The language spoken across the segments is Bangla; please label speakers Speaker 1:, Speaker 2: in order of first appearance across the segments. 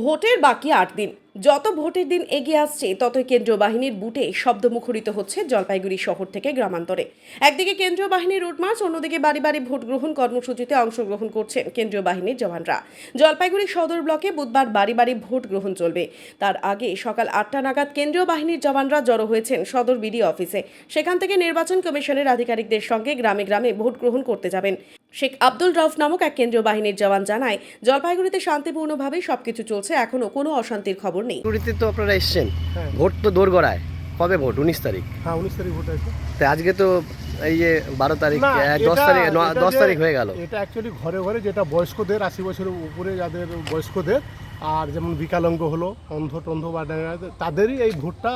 Speaker 1: ভোটের বাকি ৮ দিন। যত ভোটের দিন এগিয়ে আসছে ততই কেন্দ্রীয় বাহিনীর বুটে শব্দ মুখরিত হচ্ছে জলপাইগুড়ি শহর থেকে গ্রামান্তরে। একদিকে কেন্দ্রীয় বাহিনীর রুট মার্চ, অন্যদিকে বাড়ি বাড়ি ভোট গ্রহণ কর্মসূচিতে অংশগ্রহণ করছেন কেন্দ্রীয় বাহিনীর জওয়ানরা। জলপাইগুড়ি সদর ব্লকে বুধবার বাড়ি বাড়ি ভোট গ্রহণ চলবে। তার আগে সকাল ৮টা নাগাদ কেন্দ্রীয় বাহিনীর জওয়ানরা জড়ো হয়েছেন সদর বিডি অফিসে। সেখান থেকে নির্বাচন কমিশনের আধিকারিকদের সঙ্গে গ্রামে গ্রামে ভোট গ্রহণ করতে যাবেন। শেখ আব্দুল রউফ নামক এক কেন্দ্রীয় বাহিনীর জওয়ান জানায়, জলপাইগুড়িতে শান্তিপূর্ণভাবে সবকিছু চলছে, এখনো কোনো অশান্তির খবর নেই।
Speaker 2: পুরীতে তো আপনারা এসছেন, ভোট তো দোরগোড়ায়। কবে ভোট? 19 তারিখ।
Speaker 3: হ্যাঁ, 19 তারিখ ভোট আছে।
Speaker 2: তো আজকে তো এই যে 12 তারিখ, 10 তারিখ হয়ে গেল।
Speaker 3: এটা অ্যাকচুয়ালি ঘরে ঘরে যেটা বয়স্কদের, 80 বছরের উপরে যাদের বয়স্কদের, আর যেমন বিকলাঙ্গ হলো, অন্ধ টন্ধ বা তাদেরই এই ভোটটা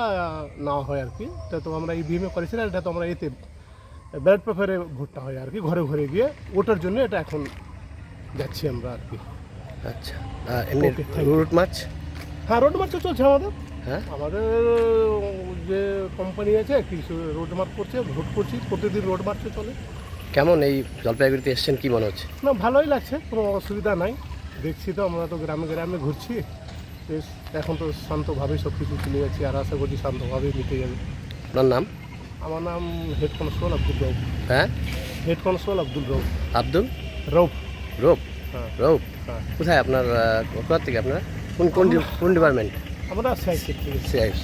Speaker 3: নেওয়া হয় আর কি। এটা তো আমরা ইভিএমে করেছি না, এটা তো আমরা এতে ব্যালট পেপারে ভোটটা হয় আর কি। ঘরে ঘরে গিয়ে ওটার জন্য এটা এখন যাচ্ছি আমরা আর কি।
Speaker 2: আচ্ছা, এমনি রুট মার্চ?
Speaker 3: হ্যাঁ, রোড মার্চ চলছে আমাদের।
Speaker 2: হ্যাঁ,
Speaker 3: আমাদের যে কোম্পানি আছে কিছু রোড মার্চ করছে, ভোট করছি, প্রতিদিন রোড মার্চে চলে।
Speaker 2: কেমন এই জলপাইগুড়িতে এসছেন, কি মনে হচ্ছে?
Speaker 3: না, ভালোই লাগছে, কোনো অসুবিধা নাই। দেখছি তো, আমরা তো গ্রামে গ্রামে ঘুরছি, বেশ এখন তো শান্তভাবেই সব কিছু চলে যাচ্ছি, আর আশা করছি শান্তভাবেই মিটে যাবে।
Speaker 2: আপনার নাম?
Speaker 3: আমার নাম হেড কনস্টেবল আব্দুল রউফ।
Speaker 2: হ্যাঁ,
Speaker 3: হেড কনস্টেবল আব্দুল রউফ।
Speaker 2: আব্দুল
Speaker 3: রউফ।
Speaker 2: রৌফ?
Speaker 3: হ্যাঁ,
Speaker 2: রৌফ।
Speaker 3: হ্যাঁ।
Speaker 2: কোথায় আপনার, কোথা থেকে আপনারা? কোন কোন ডিপার্টমেন্ট?
Speaker 3: আমরা সাইকেল থেকে।
Speaker 2: সিআইএস।